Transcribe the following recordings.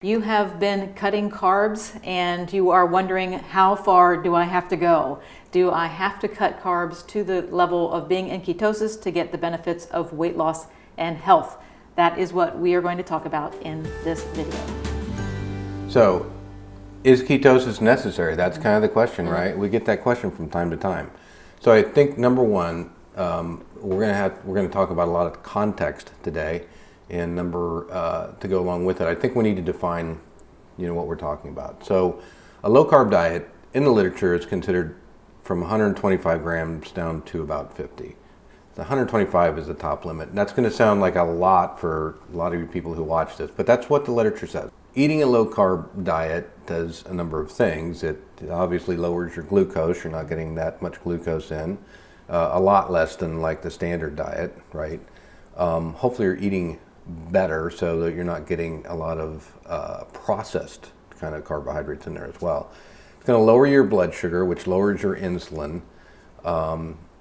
You have been cutting carbs and you are wondering, how far do I have to go? Do I have to cut carbs to the level of being in ketosis to get the benefits of weight loss and health? That is what we are going to talk about in this video. So, is ketosis necessary? That's kind of the question, right? We get that question from time to time. So I think number one, we're going to talk about a lot of context today, and to go along with it, I think we need to define, what we're talking about. So, a low carb diet in the literature is considered from 125 grams down to about 50. The 125 is the top limit. And that's going to sound like a lot for a lot of you people who watch this, but that's what the literature says. Eating a low carb diet does a number of things. It obviously lowers your glucose. You're not getting that much glucose in, a lot less than like the standard diet, right? Hopefully you're eating better so that you're not getting a lot of processed kind of carbohydrates in there as well. It's going to lower your blood sugar, which lowers your insulin,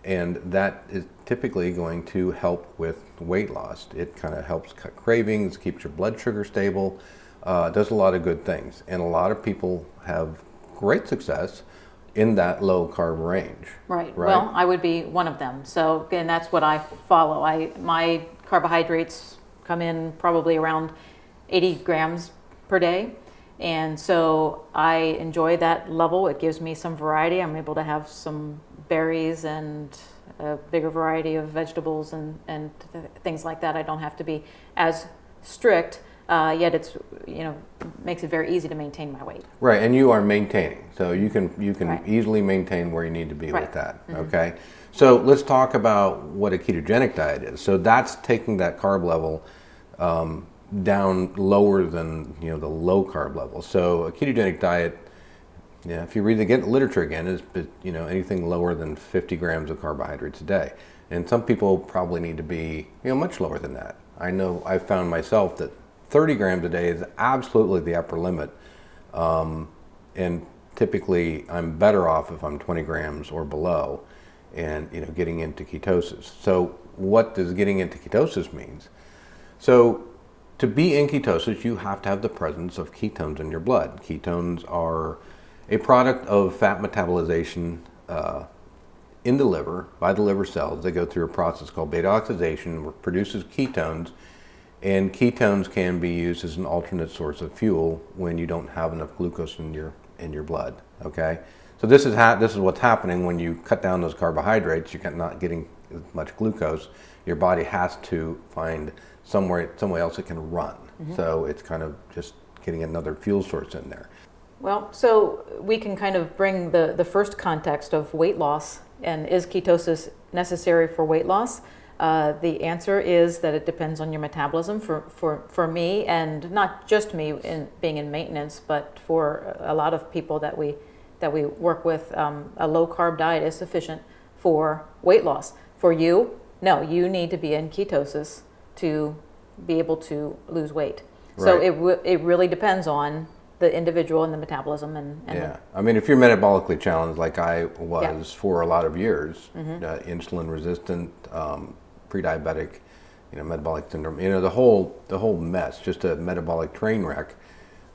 and that is typically going to help with weight loss. It kind of helps cut cravings, keeps your blood sugar stable, does a lot of good things. And a lot of people have great success in that low carb range. Right. Well, I would be one of them. So again, that's what I follow. My carbohydrates come in probably around 80 grams per day. And so I enjoy that level. It gives me some variety. I'm able to have some berries and a bigger variety of vegetables and things like that. I don't have to be as strict, yet it's, makes it very easy to maintain my weight. Right, and you are maintaining. So you can Right. easily maintain where you need to be Right. with that, okay? So let's talk about what a ketogenic diet is. So that's taking that carb level down lower than the low carb level. So a ketogenic diet, if you read the literature again, is anything lower than 50 grams of carbohydrates a day. And some people probably need to be much lower than that. I know I've found myself that 30 grams a day is absolutely the upper limit, and typically I'm better off if I'm 20 grams or below, and getting into ketosis. So what does getting into ketosis means? So to be in ketosis, you have to have the presence of ketones in your blood. Ketones are a product of fat metabolization in the liver by the liver cells. They go through a process called beta oxidation, which produces ketones, and ketones can be used as an alternate source of fuel when you don't have enough glucose in your blood. Okay, so this is what's happening when you cut down those carbohydrates. You're not getting as much glucose. Your body has to find somewhere else it can run. So it's kind of just getting another fuel source in there. Well, so we can kind of bring the first context of weight loss, and is ketosis necessary for weight loss? The answer is that it depends on your metabolism. For me, and not just me in being in maintenance, but for a lot of people that we work with, a low carb diet is sufficient for weight loss. For you, no, you need to be in ketosis to be able to lose weight. Right. So it really depends on the individual and the metabolism and I mean, if you're metabolically challenged like I was for a lot of years, insulin resistant, pre-diabetic, metabolic syndrome, the whole mess, just a metabolic train wreck.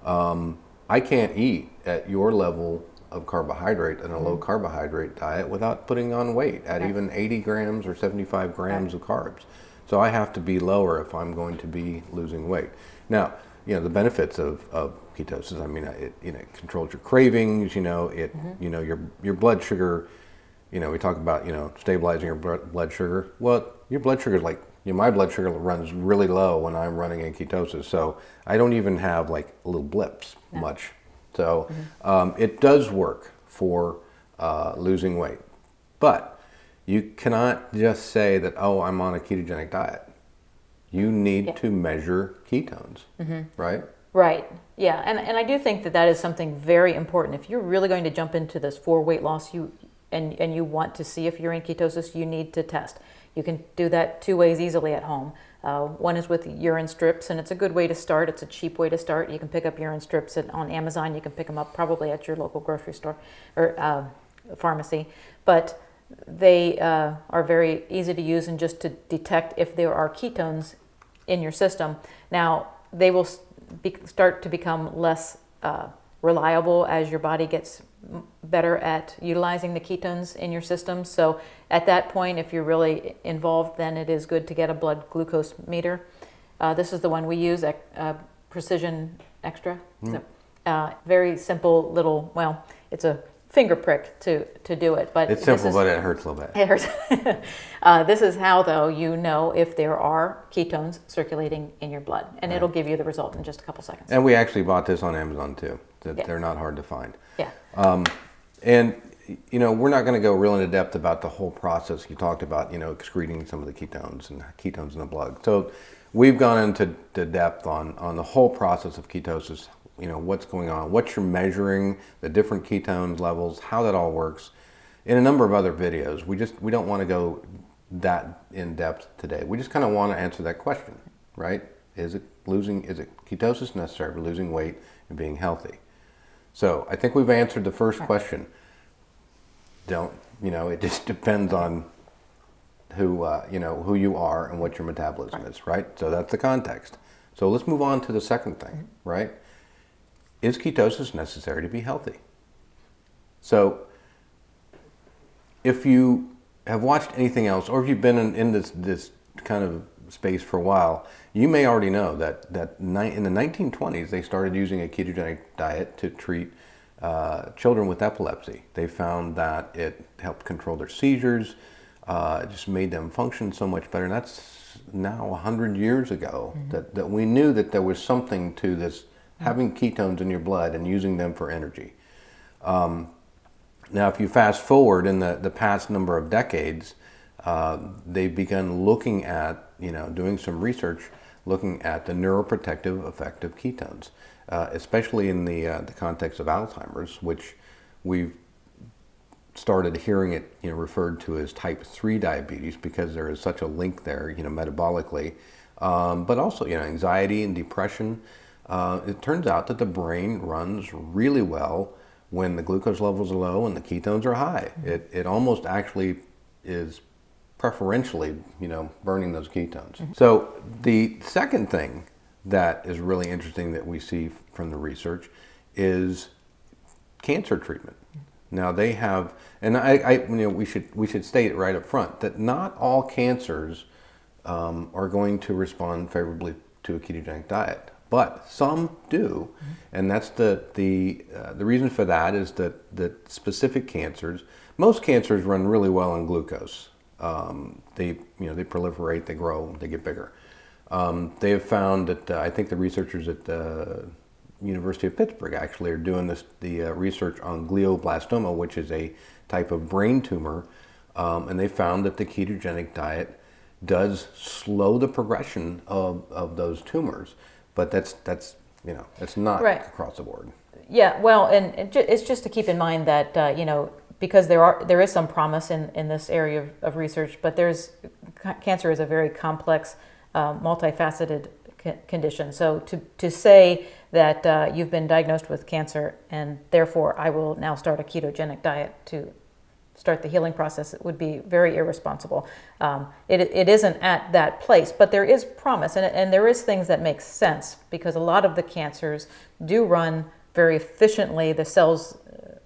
I can't eat at your level of carbohydrate in a low carbohydrate diet without putting on weight at even 80 grams or 75 grams of carbs. So I have to be lower if I'm going to be losing weight. Now, the benefits of ketosis, I mean, it controls your cravings, your blood sugar, we talk about, stabilizing your blood sugar. Well, your blood sugar is like, my blood sugar runs really low when I'm running in ketosis. So I don't even have like little blips much. So it does work for losing weight. But you cannot just say that, I'm on a ketogenic diet. You need to measure ketones, right? Right. Yeah. And I do think that is something very important. If you're really going to jump into this for weight loss, and you want to see if you're in ketosis, you need to test. You can do that two ways easily at home. One is with urine strips, and it's a good way to start. It's a cheap way to start. You can pick up urine strips on Amazon. You can pick them up probably at your local grocery store or pharmacy. But they are very easy to use and just to detect if there are ketones in your system. Now, they will start to become less reliable as your body gets better at utilizing the ketones in your system. So at that point, if you're really involved, then it is good to get a blood glucose meter. This is the one we use, Precision Extra. So, very simple little, well, it's a finger prick to do it. But it's simple, but it hurts a little bit. It hurts. This is how, though, you know if there are ketones circulating in your blood. And it'll give you the result in just a couple seconds. And we actually bought this on Amazon, too. They're not hard to find. Yeah. And, you know, we're not going to go real into depth about the whole process. You talked about, you know, excreting some of the ketones and ketones in the blood. So we've gone into depth on the whole process of ketosis, you know, what's going on, what you're measuring, the different ketone levels, how that all works, in a number of other videos. We don't want to go that in depth today. We just kind of want to answer that question, right? Is it ketosis necessary for losing weight and being healthy? So I think we've answered the first question. It just depends on who you are and what your metabolism is, right? So that's the context. So let's move on to the second thing, right? Is ketosis necessary to be healthy? So if you have watched anything else, or if you've been in this kind of space for a while, you may already know that in the 1920s, they started using a ketogenic diet to treat children with epilepsy. They found that it helped control their seizures, it just made them function so much better. And that's now 100 years ago that we knew that there was something to this, having ketones in your blood and using them for energy. Now, if you fast forward in the past number of decades, they've begun looking at, doing some research, looking at the neuroprotective effect of ketones, especially in the context of Alzheimer's, which we've started hearing it, referred to as type 3 diabetes because there is such a link there, metabolically, but also, anxiety and depression. It turns out that the brain runs really well when the glucose levels are low and the ketones are high. It almost actually is preferentially, burning those ketones. So the second thing that is really interesting that we see from the research is cancer treatment. Now they have, and we should state it right up front that not all cancers are going to respond favorably to a ketogenic diet, but some do, and that's the reason for that is that specific cancers, most cancers run really well on glucose. They proliferate, they grow, they get bigger. They have found that I think the researchers at the University of Pittsburgh actually are doing the research on glioblastoma, which is a type of brain tumor, and they found that the ketogenic diet does slow the progression of those tumors, but that's not right across the board. Yeah, well, and it's just to keep in mind that because there is some promise in this area of research, but cancer is a very complex, multifaceted condition. So to say that you've been diagnosed with cancer and therefore I will now start a ketogenic diet to start the healing process, it would be very irresponsible. It isn't at that place, but there is promise, and there is things that make sense because a lot of the cancers do run very efficiently. The cells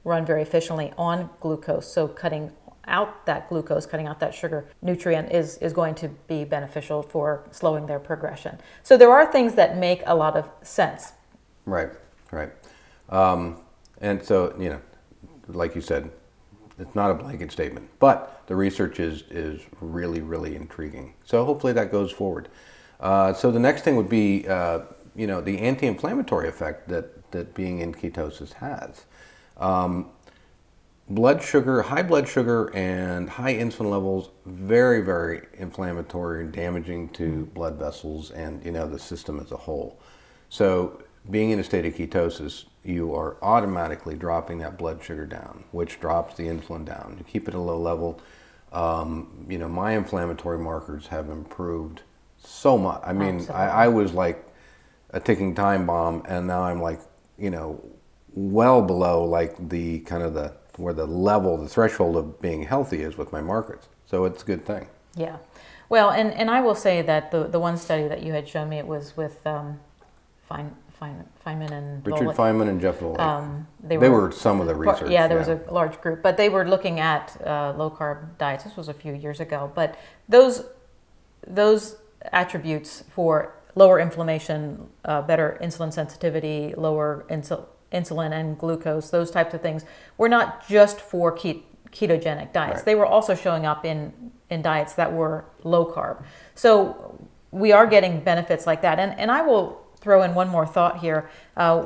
run very efficiently on glucose, so cutting out that glucose, cutting out that sugar nutrient is going to be beneficial for slowing their progression. So there are things that make a lot of sense. Right. And so, like you said, it's not a blanket statement, but the research is really, really intriguing. So hopefully that goes forward. So the next thing would be, the anti-inflammatory effect that being in ketosis has. High blood sugar and high insulin levels, very, very inflammatory and damaging to blood vessels and, the system as a whole. So being in a state of ketosis, you are automatically dropping that blood sugar down, which drops the insulin down. You keep it at a low level. My inflammatory markers have improved so much. I mean, I was like a ticking time bomb, and now I'm like, well below like the kind of where the threshold of being healthy is with my markers. So it's a good thing. Yeah. Well, and I will say that the one study that you had shown me, it was with Feynman and Richard Volek. Feynman and Jeff Volek. They were some of the research. Yeah, there was a large group, but they were looking at low carb diets. This was a few years ago, but those attributes for lower inflammation, better insulin sensitivity, lower insulin and glucose, those types of things, were not just for ketogenic diets. Right. They were also showing up in diets that were low carb. So we are getting benefits like that. And I will throw in one more thought here.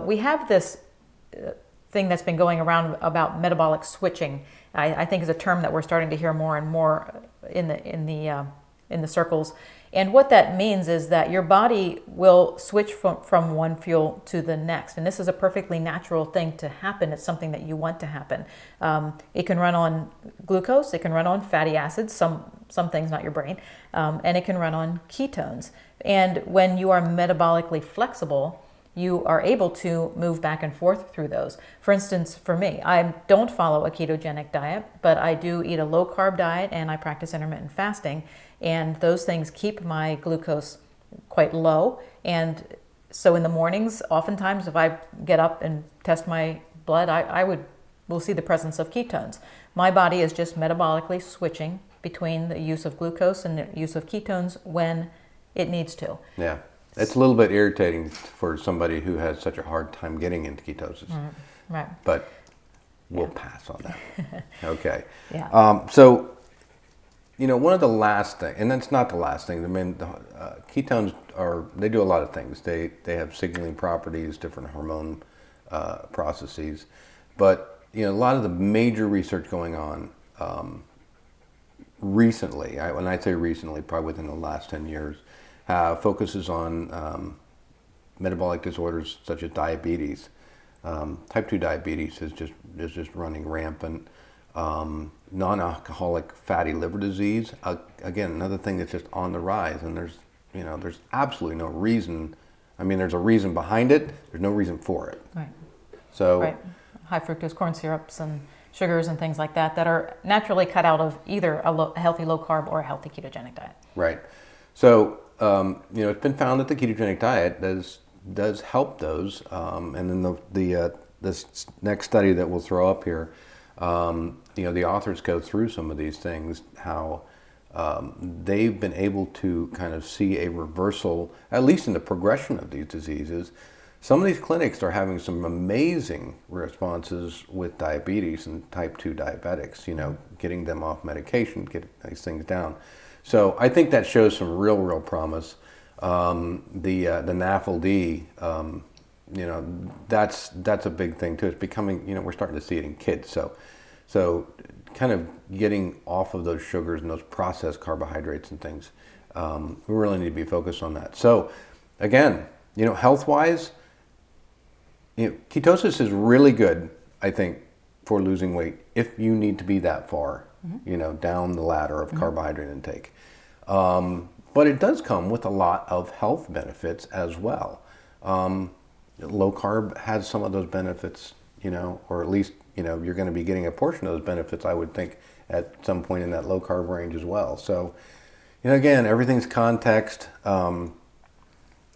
We have this thing that's been going around about metabolic switching. I think is a term that we're starting to hear more and more in the circles. And what that means is that your body will switch from one fuel to the next. And this is a perfectly natural thing to happen. It's something that you want to happen. It can run on glucose, it can run on fatty acids, some things, not your brain, and it can run on ketones. And when you are metabolically flexible, you are able to move back and forth through those. For instance, for me, I don't follow a ketogenic diet, but I do eat a low carb diet and I practice intermittent fasting. And those things keep my glucose quite low. And so in the mornings, oftentimes if I get up and test my blood, we'll see the presence of ketones. My body is just metabolically switching between the use of glucose and the use of ketones when it needs to. Yeah. It's a little bit irritating for somebody who has such a hard time getting into ketosis. Right. But we'll pass on that. Okay. Yeah. So, one of the last things, and that's not the last thing, I mean, ketones they do a lot of things. They have signaling properties, different hormone processes. But, a lot of the major research going on recently, when I say recently, probably within the last 10 years, focuses on metabolic disorders such as diabetes. Type 2 diabetes is just running rampant. Non-alcoholic fatty liver disease, again, another thing that's just on the rise, and there's absolutely no reason. I mean, there's a reason behind it. There's no reason for it. Right. So, right. High fructose corn syrups and sugars and things like that are naturally cut out of either a healthy low carb or a healthy ketogenic diet. Right. So, it's been found that the ketogenic diet does help those. And then this next study that we'll throw up here, the authors go through some of these things, how they've been able to kind of see a reversal, at least in the progression of these diseases. Some of these clinics are having some amazing responses with diabetes and type 2 diabetics, getting them off medication, get these things down. So I think that shows some real promise. The NAFLD, that's a big thing too. It's becoming, we're starting to see it in kids. So kind of getting off of those sugars and those processed carbohydrates and things. We really need to be focused on that. So again, health-wise, ketosis is really good, I think, for losing weight if you need to be that far, down the ladder of carbohydrate intake. But it does come with a lot of health benefits as well. Low carb has some of those benefits, or at least, you're going to be getting a portion of those benefits, I would think, at some point in that low carb range as well. So, again, everything's context.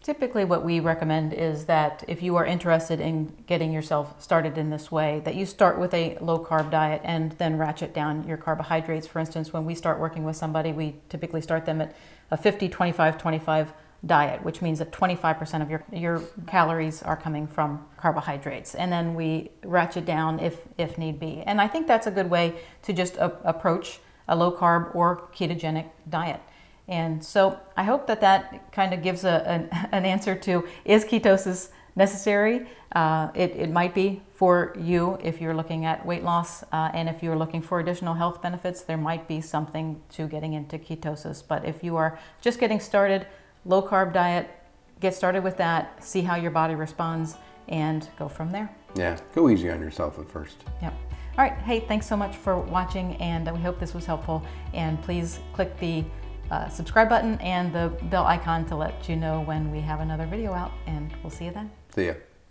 Typically what we recommend is that if you are interested in getting yourself started in this way, that you start with a low carb diet and then ratchet down your carbohydrates. For instance, when we start working with somebody, we typically start them at a 50-25-25 diet, which means that 25% of your calories are coming from carbohydrates. And then we ratchet down if need be. And I think that's a good way to just approach a low carb or ketogenic diet. And so I hope that kind of gives an answer to, is ketosis necessary? It might be for you if you're looking at weight loss, and if you're looking for additional health benefits, there might be something to getting into ketosis. But if you are just getting started, low carb diet, get started with that, see how your body responds, and go from there. Yeah, go easy on yourself at first. Yep. All right, hey, thanks so much for watching, and we hope this was helpful. And please click the subscribe button and the bell icon to let you know when we have another video out, and we'll see you then. See ya.